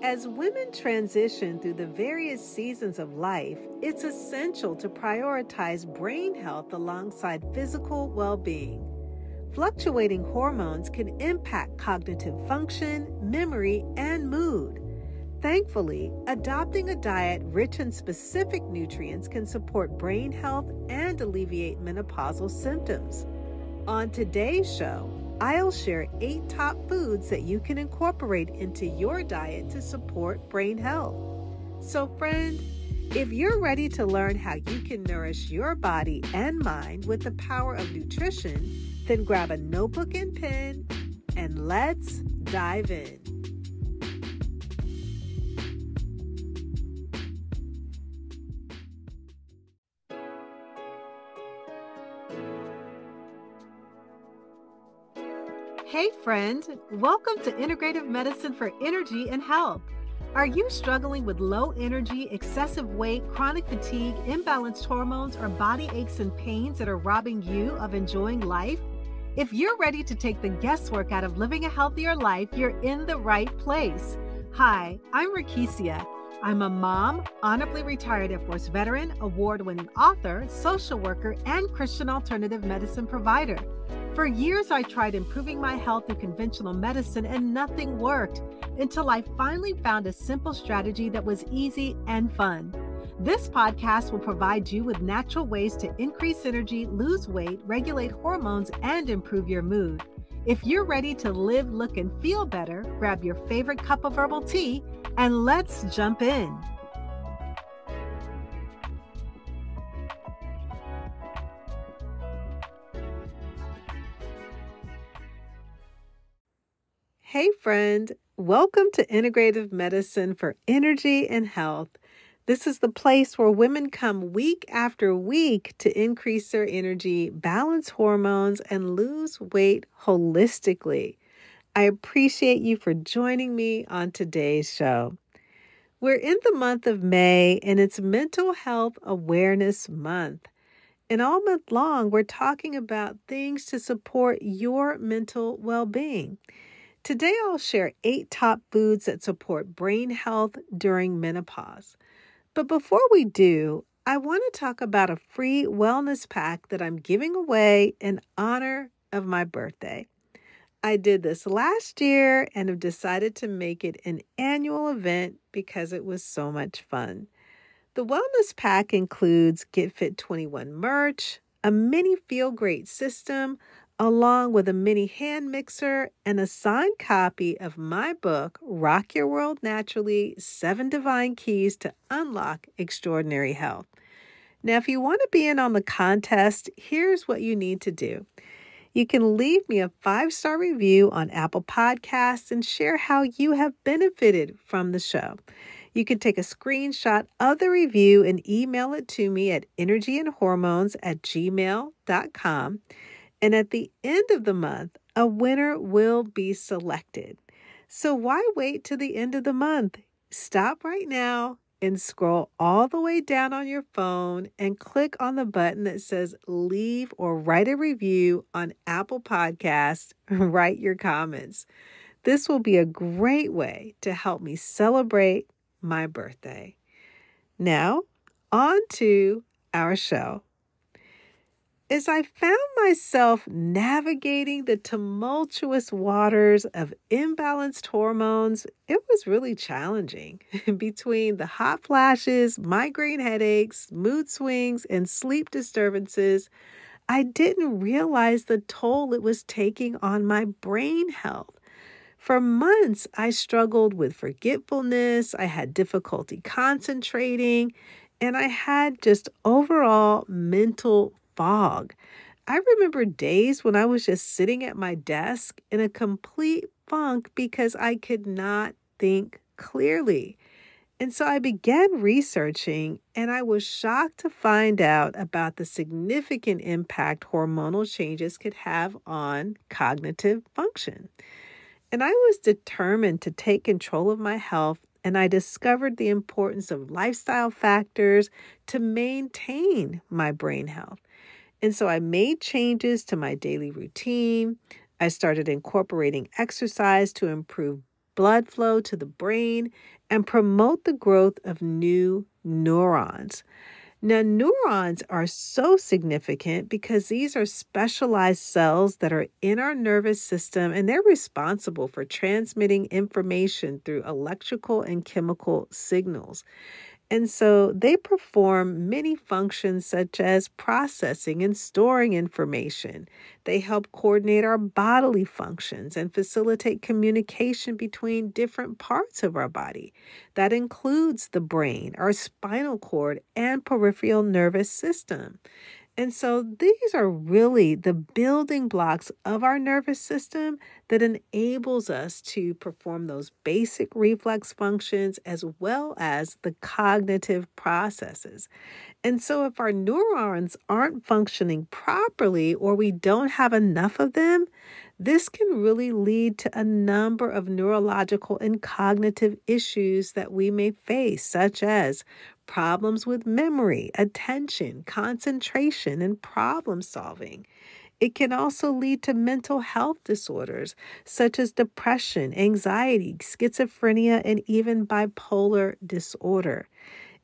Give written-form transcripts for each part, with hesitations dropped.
As women transition through the various seasons of life, it's essential to prioritize brain health alongside physical well-being. Fluctuating hormones can impact cognitive function, memory, and mood. Thankfully, adopting a diet rich in specific nutrients can support brain health and alleviate menopausal symptoms. On today's show, I'll share 8 top foods that you can incorporate into your diet to support brain health. So friend, if you're ready to learn how you can nourish your body and mind with the power of nutrition, then grab a notebook and pen and let's dive in. Hey friend, welcome to Integrative Medicine for Energy and Health. Are you struggling with low energy, excessive weight, chronic fatigue, imbalanced hormones, or body aches and pains that are robbing you of enjoying life? If you're ready to take the guesswork out of living a healthier life, you're in the right place. Hi, I'm Rakesia. I'm a mom, honorably retired Air Force veteran, award-winning author, social worker, and Christian alternative medicine provider. For years, I tried improving my health through conventional medicine and nothing worked until I finally found a simple strategy that was easy and fun. This podcast will provide you with natural ways to increase energy, lose weight, regulate hormones, and improve your mood. If you're ready to live, look, and feel better, grab your favorite cup of herbal tea and let's jump in. Hey friend, welcome to Integrative Medicine for Energy and Health. This is the place where women come week after week to increase their energy, balance hormones, and lose weight holistically. I appreciate you for joining me on today's show. We're in the month of May and it's Mental Health Awareness Month. And all month long, we're talking about things to support your mental well-being. Today, I'll share 8 top foods that support brain health during menopause. But before we do, I want to talk about a free wellness pack that I'm giving away in honor of my birthday. I did this last year and have decided to make it an annual event because it was so much fun. The wellness pack includes Get Fit 21 merch, a mini Feel Great system, along with a mini hand mixer and a signed copy of my book, Rock Your World Naturally, 7 Divine Keys to Unlock Extraordinary Health. Now, if you want to be in on the contest, here's what you need to do. You can leave me a 5-star review on Apple Podcasts and share how you have benefited from the show. You can take a screenshot of the review and email it to me at energyandhormones@gmail.com. And at the end of the month, a winner will be selected. So why wait till the end of the month? Stop right now and scroll all the way down on your phone and click on the button that says leave or write a review on Apple Podcasts. Write your comments. This will be a great way to help me celebrate my birthday. Now, on to our show. As I found myself navigating the tumultuous waters of imbalanced hormones, it was really challenging. Between the hot flashes, migraine headaches, mood swings, and sleep disturbances, I didn't realize the toll it was taking on my brain health. For months, I struggled with forgetfulness, I had difficulty concentrating, and I had just overall mental fog. I remember days when I was just sitting at my desk in a complete funk because I could not think clearly. And so I began researching, and I was shocked to find out about the significant impact hormonal changes could have on cognitive function. And I was determined to take control of my health, and I discovered the importance of lifestyle factors to maintain my brain health. And so I made changes to my daily routine. I started incorporating exercise to improve blood flow to the brain and promote the growth of new neurons. Now, neurons are so significant because these are specialized cells that are in our nervous system, and they're responsible for transmitting information through electrical and chemical signals. And so they perform many functions such as processing and storing information. They help coordinate our bodily functions and facilitate communication between different parts of our body. That includes the brain, our spinal cord, and peripheral nervous system. And so these are really the building blocks of our nervous system that enables us to perform those basic reflex functions as well as the cognitive processes. And so if our neurons aren't functioning properly or we don't have enough of them, this can really lead to a number of neurological and cognitive issues that we may face, such as problems with memory, attention, concentration, and problem solving. It can also lead to mental health disorders such as depression, anxiety, schizophrenia, and even bipolar disorder.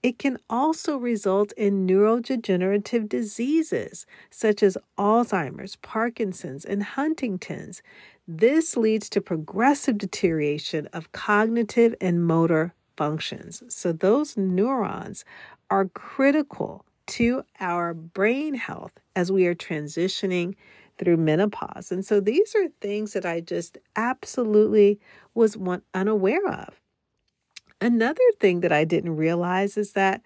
It can also result in neurodegenerative diseases such as Alzheimer's, Parkinson's, and Huntington's. This leads to progressive deterioration of cognitive and motor functions. So those neurons are critical to our brain health as we are transitioning through menopause. And so these are things that I just absolutely was unaware of. Another thing that I didn't realize is that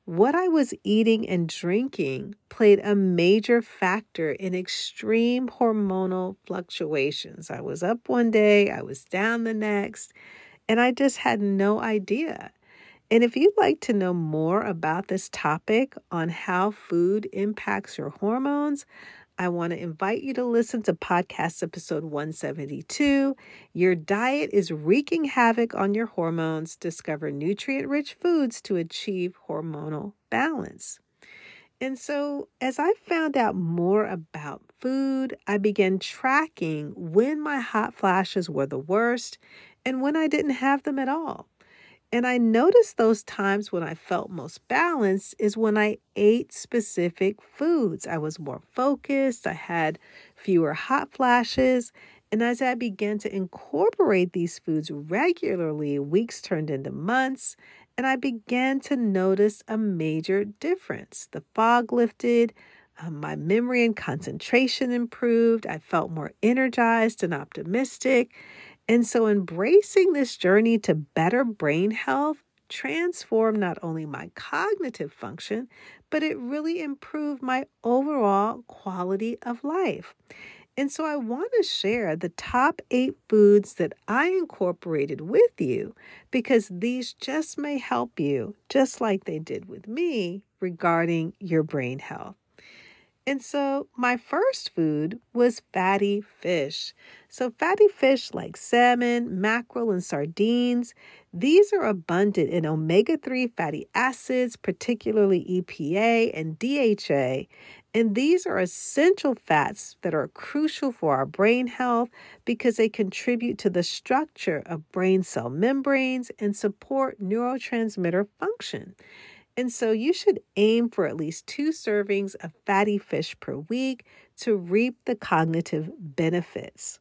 what I was eating and drinking played a major factor in extreme hormonal fluctuations. I was up one day, I was down the next, and I just had no idea. And if you'd like to know more about this topic on how food impacts your hormones, I want to invite you to listen to podcast episode 172. Your diet is wreaking havoc on your hormones. Discover nutrient-rich foods to achieve hormonal balance. And so as I found out more about food, I began tracking when my hot flashes were the worst and when I didn't have them at all. And I noticed those times when I felt most balanced is when I ate specific foods. I was more focused, I had fewer hot flashes, and as I began to incorporate these foods regularly, weeks turned into months, and I began to notice a major difference. The fog lifted, my memory and concentration improved, I felt more energized and optimistic. And so embracing this journey to better brain health transformed not only my cognitive function, but it really improved my overall quality of life. And so I want to share the top 8 foods that I incorporated with you because these just may help you, just like they did with me, regarding your brain health. And so my first food was fatty fish. So fatty fish like salmon, mackerel, and sardines, these are abundant in omega-3 fatty acids, particularly EPA and DHA. And these are essential fats that are crucial for our brain health because they contribute to the structure of brain cell membranes and support neurotransmitter function. And so you should aim for at least 2 servings of fatty fish per week to reap the cognitive benefits.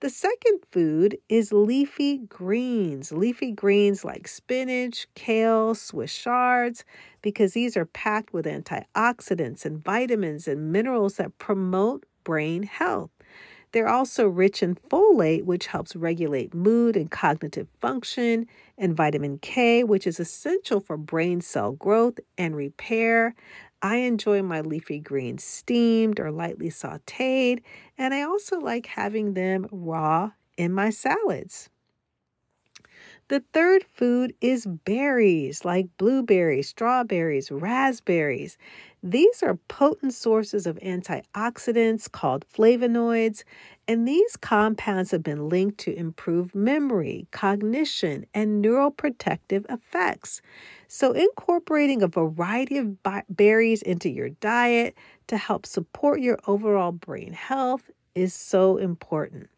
The second food is leafy greens. Leafy greens like spinach, kale, Swiss chards, because these are packed with antioxidants and vitamins and minerals that promote brain health. They're also rich in folate, which helps regulate mood and cognitive function, and vitamin K, which is essential for brain cell growth and repair. I enjoy my leafy greens steamed or lightly sautéed, and I also like having them raw in my salads. The third food is berries like blueberries, strawberries, raspberries. These are potent sources of antioxidants called flavonoids, and these compounds have been linked to improved memory, cognition, and neuroprotective effects. So incorporating a variety of berries into your diet to help support your overall brain health is so important.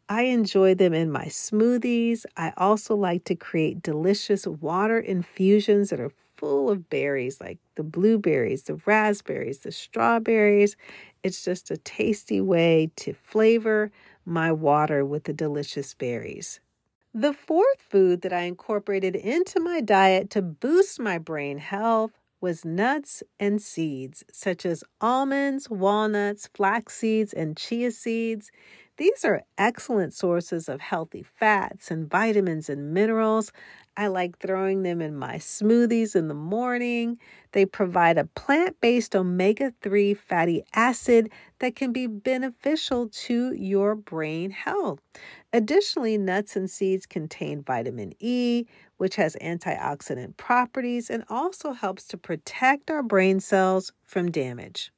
I enjoy them in my smoothies. I also like to create delicious water infusions that are full of berries, like the blueberries, the raspberries, the strawberries. It's just a tasty way to flavor my water with the delicious berries. The fourth food that I incorporated into my diet to boost my brain health was nuts and seeds, such as almonds, walnuts, flax seeds, and chia seeds. These are excellent sources of healthy fats and vitamins and minerals. I like throwing them in my smoothies in the morning. They provide a plant-based omega-3 fatty acid that can be beneficial to your brain health. Additionally, nuts and seeds contain vitamin E, which has antioxidant properties and also helps to protect our brain cells from damage.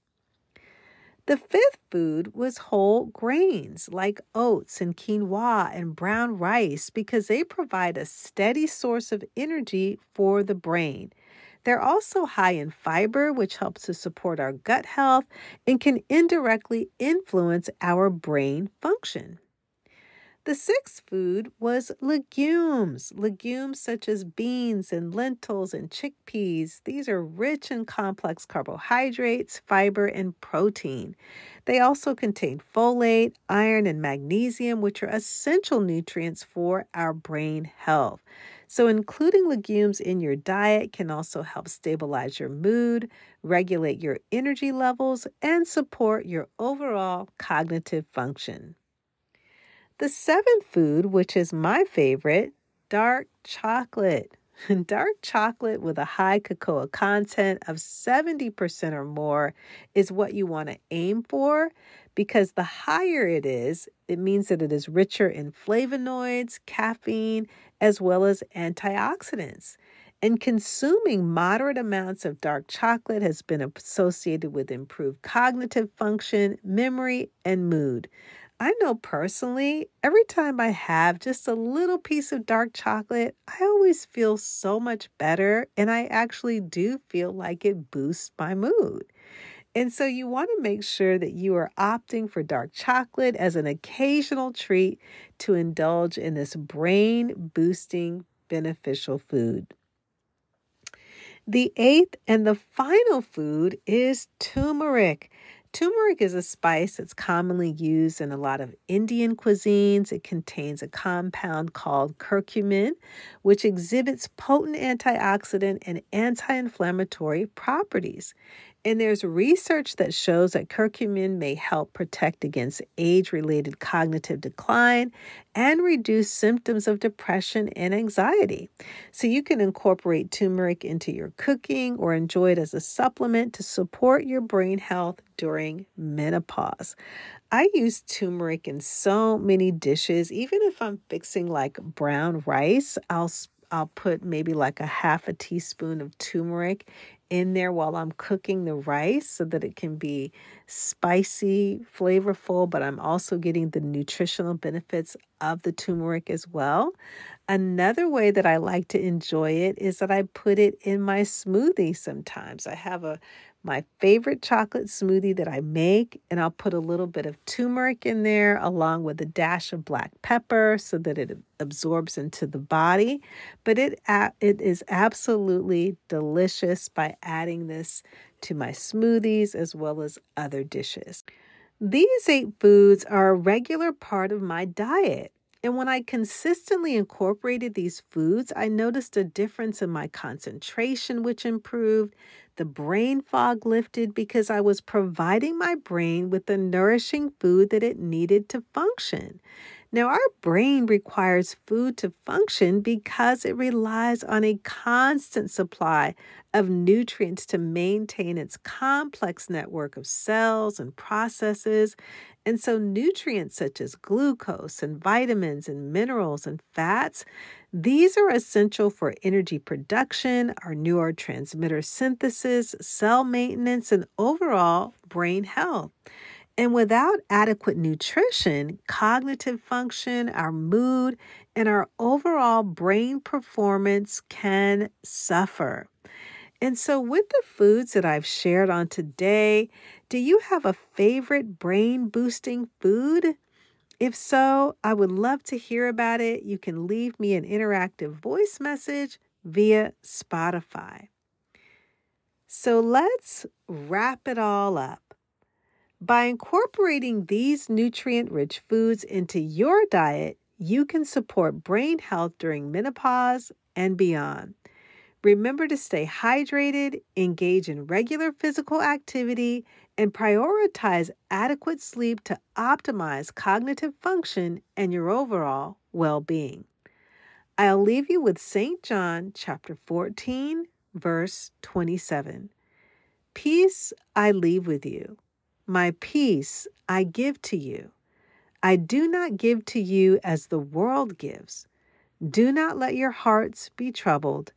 The fifth food was whole grains like oats and quinoa and brown rice because they provide a steady source of energy for the brain. They're also high in fiber, which helps to support our gut health and can indirectly influence our brain function. The sixth food was legumes. Legumes such as beans and lentils and chickpeas. These are rich in complex carbohydrates, fiber, and protein. They also contain folate, iron, and magnesium, which are essential nutrients for our brain health. So including legumes in your diet can also help stabilize your mood, regulate your energy levels, and support your overall cognitive function. The seventh food, which is my favorite, dark chocolate. Dark chocolate with a high cocoa content of 70% or more is what you want to aim for because the higher it is, it means that it is richer in flavonoids, caffeine, as well as antioxidants. And consuming moderate amounts of dark chocolate has been associated with improved cognitive function, memory, and mood. I know personally, every time I have just a little piece of dark chocolate, I always feel so much better, and I actually do feel like it boosts my mood. And so you want to make sure that you are opting for dark chocolate as an occasional treat to indulge in this brain boosting beneficial food. The eighth and the final food is turmeric. Turmeric is a spice that's commonly used in a lot of Indian cuisines. It contains a compound called curcumin, which exhibits potent antioxidant and anti-inflammatory properties. And there's research that shows that curcumin may help protect against age-related cognitive decline and reduce symptoms of depression and anxiety. So you can incorporate turmeric into your cooking or enjoy it as a supplement to support your brain health during menopause. I use turmeric in so many dishes. Even if I'm fixing like brown rice, I'll put maybe like a half a teaspoon of turmeric in there while I'm cooking the rice so that it can be spicy, flavorful, but I'm also getting the nutritional benefits of the turmeric as well. Another way that I like to enjoy it is that I put it in my smoothie sometimes. I have my favorite chocolate smoothie that I make, and I'll put a little bit of turmeric in there along with a dash of black pepper so that it absorbs into the body. But it is absolutely delicious by adding this to my smoothies as well as other dishes. These 8 foods are a regular part of my diet. And when I consistently incorporated these foods, I noticed a difference in my concentration, which improved. The brain fog lifted because I was providing my brain with the nourishing food that it needed to function. Now, our brain requires food to function because it relies on a constant supply of nutrients to maintain its complex network of cells and processes. And so nutrients such as glucose and vitamins and minerals and fats, these are essential for energy production, our neurotransmitter synthesis, cell maintenance, and overall brain health. And without adequate nutrition, cognitive function, our mood, and our overall brain performance can suffer. And so, with the foods that I've shared on today, do you have a favorite brain boosting food? If so, I would love to hear about it. You can leave me an interactive voice message via Spotify. So let's wrap it all up. By incorporating these nutrient-rich foods into your diet, you can support brain health during menopause and beyond. Remember to stay hydrated, engage in regular physical activity, and prioritize adequate sleep to optimize cognitive function and your overall well-being. I'll leave you with St. John chapter 14, verse 27. Peace I leave with you. My peace I give to you. I do not give to you as the world gives. Do not let your hearts be troubled,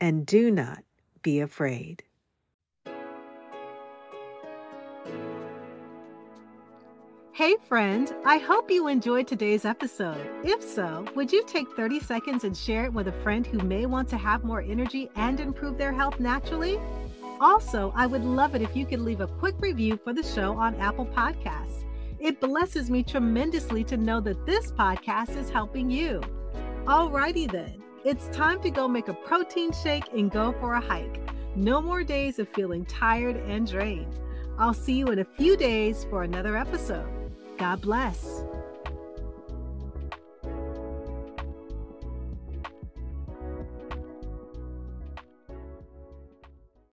and do not be afraid. Hey friend, I hope you enjoyed today's episode. If so, would you take 30 seconds and share it with a friend who may want to have more energy and improve their health naturally? Also, I would love it if you could leave a quick review for the show on Apple Podcasts. It blesses me tremendously to know that this podcast is helping you. Alrighty then, it's time to go make a protein shake and go for a hike. No more days of feeling tired and drained. I'll see you in a few days for another episode. God bless.